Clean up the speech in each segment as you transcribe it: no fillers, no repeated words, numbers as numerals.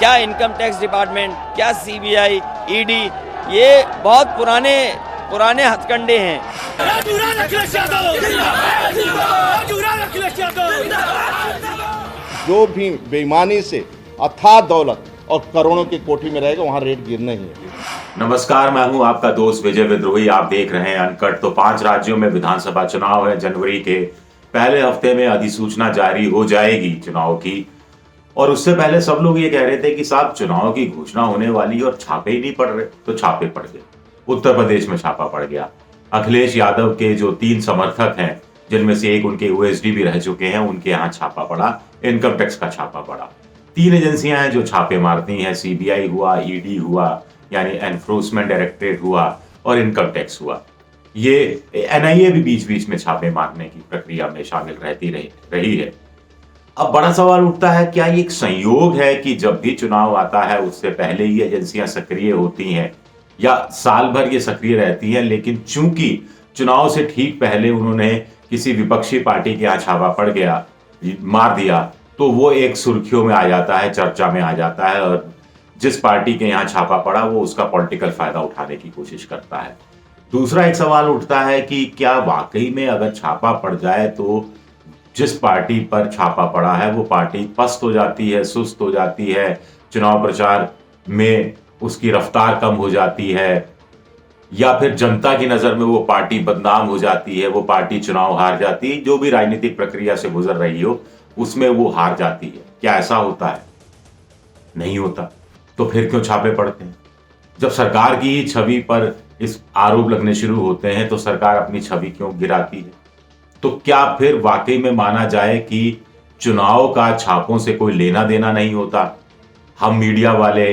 क्या income tax department, क्या CBI, ED, ये बहुत पुराने हथकंडे हैं। जो भी बेईमानी से अथाह दौलत और करोड़ों की कोठी में रहेगा वहां रेट गिरना ही है। नमस्कार, मैं हूं आपका दोस्त विजय विद्रोही। आप देख रहे हैं अनकट। तो 5 राज्यों में विधानसभा चुनाव है। जनवरी के पहले हफ्ते में अधिसूचना जारी हो जाएगी चुनाव की। और उससे पहले सब लोग ये कह रहे थे कि साहब चुनाव की घोषणा होने वाली और छापे ही नहीं पड़ रहे। तो छापे पड़ गए। उत्तर प्रदेश में छापा पड़ गया। अखिलेश यादव के जो 3 समर्थक हैं, जिनमें से एक उनके ओएसडी भी रह चुके हैं, उनके यहाँ छापा पड़ा। इनकम टैक्स का छापा पड़ा। 3 एजेंसियां हैं जो छापे मारती हैं। सीबीआई हुआ, ईडी हुआ यानी एनफोर्समेंट डायरेक्टरेट हुआ, और इनकम टैक्स हुआ। ये एनआईए भी बीच बीच में छापे मारने की प्रक्रिया में शामिल रही है। अब बड़ा सवाल उठता है, क्या ये एक संयोग है कि जब भी चुनाव आता है उससे पहले ही एजेंसियां सक्रिय होती हैं, या साल भर ये सक्रिय रहती हैं, लेकिन चूंकि चुनाव से ठीक पहले उन्होंने किसी विपक्षी पार्टी के यहाँ छापा पड़ गया, मार दिया, तो वो एक सुर्खियों में आ जाता है, चर्चा में आ जाता है, और जिस पार्टी के यहाँ छापा पड़ा वो उसका पॉलिटिकल फायदा उठाने की कोशिश करता है। दूसरा एक सवाल उठता है कि क्या वाकई में अगर छापा पड़ जाए तो जिस पार्टी पर छापा पड़ा है वो पार्टी पस्त हो जाती है, सुस्त हो जाती है, चुनाव प्रचार में उसकी रफ्तार कम हो जाती है, या फिर जनता की नजर में वो पार्टी बदनाम हो जाती है, वो पार्टी चुनाव हार जाती है, जो भी राजनीतिक प्रक्रिया से गुजर रही हो उसमें वो हार जाती है। क्या ऐसा होता है? नहीं होता। तो फिर क्यों छापे पड़ते हैं? जब सरकार की ही छवि पर इस आरोप लगने शुरू होते हैं तो सरकार अपनी छवि क्यों गिराती है? तो क्या फिर वाकई में माना जाए कि चुनाव का छापों से कोई लेना देना नहीं होता? हम मीडिया वाले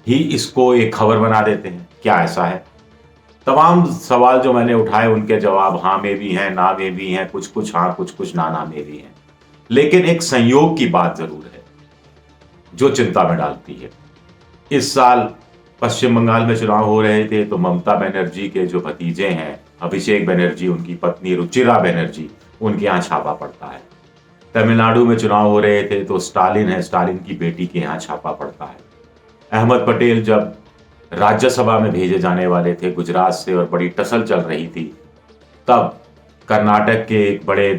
ही इसको एक खबर बना देते हैं? क्या ऐसा है? तमाम सवाल जो मैंने उठाए उनके जवाब हाँ में भी हैं, ना में भी हैं, कुछ कुछ हाँ, कुछ कुछ ना में भी हैं। लेकिन एक संयोग की बात जरूर है जो चिंता में डालती है। इस साल पश्चिम बंगाल में चुनाव हो रहे थे तो ममता बनर्जी के जो भतीजे हैं, अभिषेक बनर्जी, उनकी पत्नी रुचिरा बनर्जी, उनके यहाँ छापा पड़ता है। तमिलनाडु में चुनाव हो रहे थे तो स्टालिन है, स्टालिन की बेटी के यहाँ छापा पड़ता है। अहमद पटेल जब राज्यसभा में भेजे जाने वाले थे गुजरात से और बड़ी टसल चल रही थी, तब कर्नाटक के एक बड़े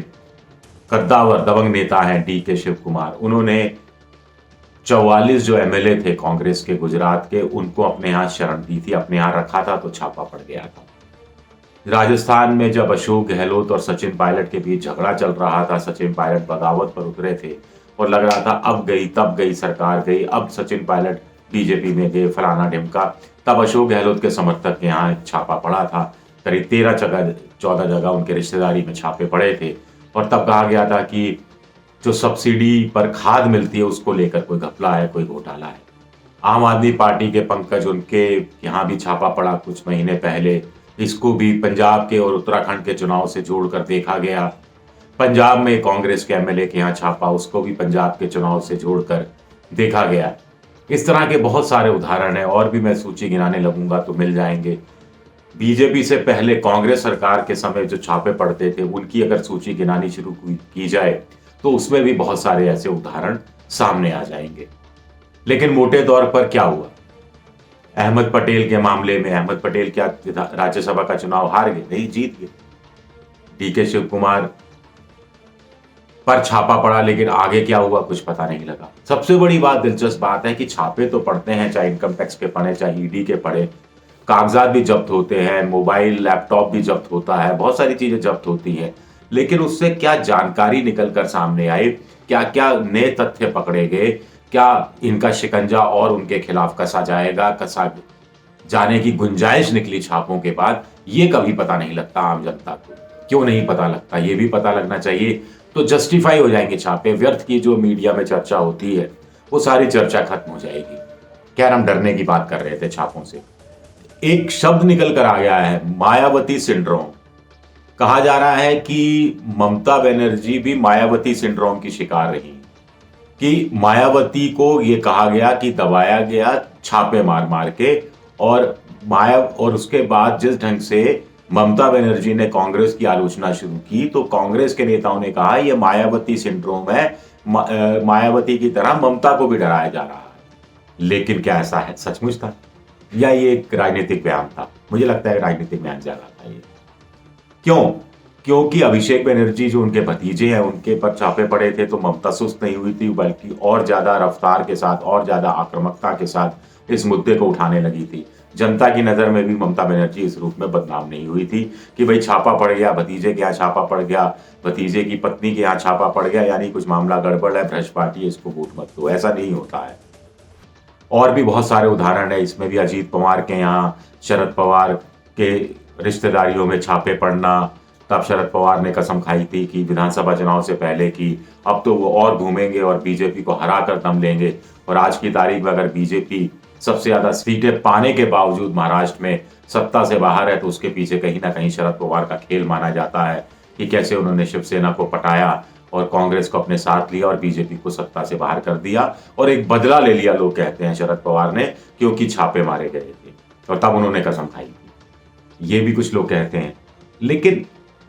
कद्दावर दबंग नेता हैं डीके शिव कुमार, उन्होंने 44 जो एमएलए थे कांग्रेस के गुजरात के, उनको अपने यहाँ शरण दी थी, अपने यहाँ रखा था, तो छापा पड़ गया था। राजस्थान में जब अशोक गहलोत और सचिन पायलट के बीच झगड़ा चल रहा था, सचिन पायलट बगावत पर उतरे थे और लग रहा था अब गई तब गई सरकार गई, अब सचिन पायलट बीजेपी में गए, फलाना ढिमका, तब अशोक गहलोत के समर्थक के यहाँ छापा पड़ा था। करीब 14 जगह उनके रिश्तेदारी में छापे पड़े थे, और तब कहा गया था कि जो सब्सिडी पर खाद मिलती है उसको लेकर कोई घपला है, कोई घोटाला है। आम आदमी पार्टी के पंकज, उनके यहाँ भी छापा पड़ा कुछ महीने पहले। इसको भी पंजाब के और उत्तराखंड के चुनाव से जोड़कर देखा गया। पंजाब में कांग्रेस के एमएलए के यहाँ छापा, उसको भी पंजाब के चुनाव से जोड़कर देखा गया। इस तरह के बहुत सारे उदाहरण हैं, और भी मैं सूची गिनाने लगूंगा तो मिल जाएंगे। बीजेपी से पहले कांग्रेस सरकार के समय जो छापे पड़ते थे उनकी अगर सूची गिनानी शुरू की जाए तो उसमें भी बहुत सारे ऐसे उदाहरण सामने आ जाएंगे। लेकिन मोटे तौर पर क्या हुआ? अहमद पटेल के मामले में, अहमद पटेल क्या राज्यसभा का चुनाव हार गए? नहीं, जीत गए। डीके शिव कुमार पर छापा पड़ा, लेकिन आगे क्या हुआ कुछ पता नहीं लगा। सबसे बड़ी बात, दिलचस्प बात है कि छापे तो पड़ते हैं, चाहे इनकम टैक्स के पड़े, चाहे ईडी के पड़े, कागजात भी जब्त होते हैं, मोबाइल लैपटॉप भी जब्त होता है, बहुत सारी चीजें जब्त होती हैं, लेकिन उससे क्या जानकारी निकलकर सामने आई, क्या क्या नए तथ्य पकड़े गए, क्या इनका शिकंजा और उनके खिलाफ कसा जाएगा, कसा जाने की गुंजाइश निकली छापों के बाद, ये कभी पता नहीं लगता आम जनता को। क्यों नहीं पता लगता? ये भी पता लगना चाहिए, तो जस्टिफाई हो जाएंगे छापे। व्यर्थ की जो मीडिया में चर्चा होती है वो सारी चर्चा खत्म हो जाएगी। खैर, हम डरने की बात कर रहे थे छापों से। एक शब्द निकल कर आ गया है, मायावती सिंड्रोम। कहा जा रहा है कि ममता बनर्जी भी मायावती सिंड्रोम की शिकार रही, कि मायावती को यह कहा गया कि दबाया गया छापे मार मार के, और उसके बाद जिस ढंग से ममता बनर्जी ने कांग्रेस की आलोचना शुरू की तो कांग्रेस के नेताओं ने कहा यह मायावती सिंड्रोम है, मायावती की तरह ममता को भी डराया जा रहा है। लेकिन क्या ऐसा है सचमुच था या ये एक राजनीतिक बयान था? मुझे लगता है राजनीतिक बयान ज्यादा था ये। क्यों? क्योंकि अभिषेक बनर्जी जो उनके भतीजे हैं उनके पर छापे पड़े थे तो ममता सुस्त नहीं हुई थी, बल्कि और ज्यादा रफ्तार के साथ और ज्यादा आक्रामकता के साथ इस मुद्दे को उठाने लगी थी। जनता की नजर में भी ममता बनर्जी इस रूप में बदनाम नहीं हुई थी कि भाई छापा पड़ गया, भतीजे के यहाँ छापा पड़ गया, भतीजे की पत्नी के यहाँ छापा पड़ गया, यानी कुछ मामला गड़बड़ है, भ्रष्ट पार्टी है, इसको वोट मत दो। ऐसा नहीं होता है। और भी बहुत सारे उदाहरण है, इसमें भी अजीत पवार के यहाँ शरद पवार के रिश्तेदारियों में छापे पड़ना, तब शरद पवार ने कसम खाई थी कि विधानसभा चुनाव से पहले की अब तो वो और घूमेंगे और बीजेपी को हरा कर दम लेंगे। और आज की तारीख में अगर बीजेपी सबसे ज्यादा सीटें पाने के बावजूद महाराष्ट्र में सत्ता से बाहर है तो उसके पीछे कहीं ना कहीं शरद पवार का खेल माना जाता है कि कैसे उन्होंने शिवसेना को पटाया और कांग्रेस को अपने साथ लिया और बीजेपी को सत्ता से बाहर कर दिया और एक बदला ले लिया, लोग कहते हैं, शरद पवार ने, क्योंकि छापे मारे गए थे और तब उन्होंने कसम खाई थी। ये भी कुछ लोग कहते हैं। लेकिन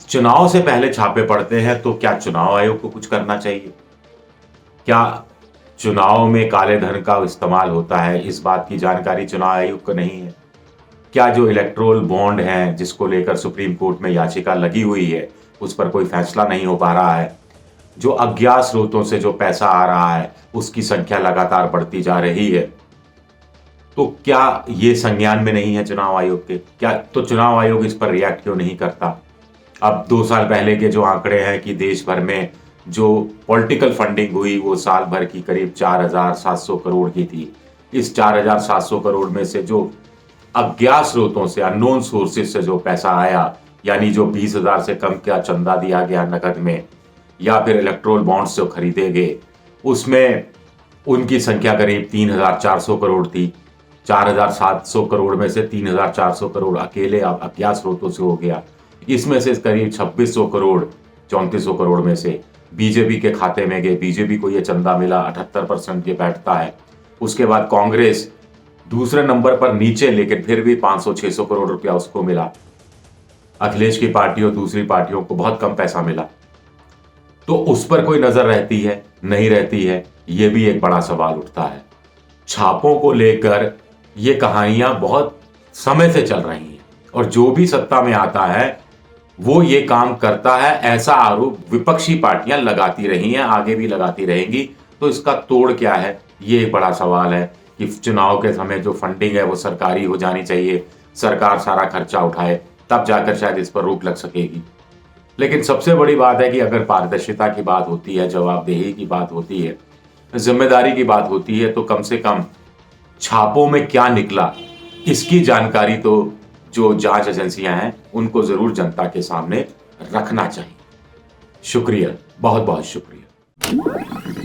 चुनाव से पहले छापे पड़ते हैं तो क्या चुनाव आयोग को कुछ करना चाहिए? क्या चुनाव में काले धन का इस्तेमाल होता है, इस बात की जानकारी चुनाव आयोग को नहीं है? क्या जो इलेक्टोरल बॉन्ड हैं जिसको लेकर सुप्रीम कोर्ट में याचिका लगी हुई है उस पर कोई फैसला नहीं हो पा रहा है? जो अज्ञात स्रोतों से जो पैसा आ रहा है उसकी संख्या लगातार बढ़ती जा रही है, तो क्या ये संज्ञान में नहीं है चुनाव आयोग के? क्या तो चुनाव आयोग इस पर रिएक्ट क्यों नहीं करता? अब 2 साल पहले के जो आंकड़े हैं कि देश भर में जो पॉलिटिकल फंडिंग हुई वो साल भर की करीब 4,700 करोड़ की थी। इस 4,700 करोड़ में से जो अज्ञात स्रोतों से, अननोन सोर्सेज से जो पैसा आया, यानी जो 20,000 से कम का चंदा दिया गया नकद में या फिर इलेक्ट्रोल बॉन्ड्स जो खरीदे गए, उसमें उनकी संख्या करीब 3,400 करोड़ थी। 4,700 करोड़ में से 3,400 करोड़ अकेले अज्ञात स्रोतों से हो गया। इसमें से करीब 2,600 करोड़, 3,400 करोड़ में से बीजेपी के खाते में गए। बीजेपी को ये चंदा मिला, 78% ये बैठता है। उसके बाद कांग्रेस दूसरे नंबर पर नीचे, लेकिन फिर भी 500-600 करोड़ रुपया उसको मिला। अखिलेश की पार्टी और दूसरी पार्टियों को बहुत कम पैसा मिला। तो उस पर कोई नजर रहती है? नहीं रहती है। ये भी एक बड़ा सवाल उठता है। छापों को लेकर ये कहानियां बहुत समय से चल रही हैं और जो भी सत्ता में आता है वो ये काम करता है, ऐसा आरोप विपक्षी पार्टियां लगाती रही हैं, आगे भी लगाती रहेंगी। तो इसका तोड़ क्या है? ये एक बड़ा सवाल है कि चुनाव के समय जो फंडिंग है वो सरकारी हो जानी चाहिए, सरकार सारा खर्चा उठाए, तब जाकर शायद इस पर रोक लग सकेगी। लेकिन सबसे बड़ी बात है कि अगर पारदर्शिता की बात होती है, जवाबदेही की बात होती है, जिम्मेदारी की बात होती है, तो कम से कम छापों में क्या निकला इसकी जानकारी तो जो जांच एजेंसियां हैं उनको जरूर जनता के सामने रखना चाहिए। शुक्रिया, बहुत बहुत शुक्रिया।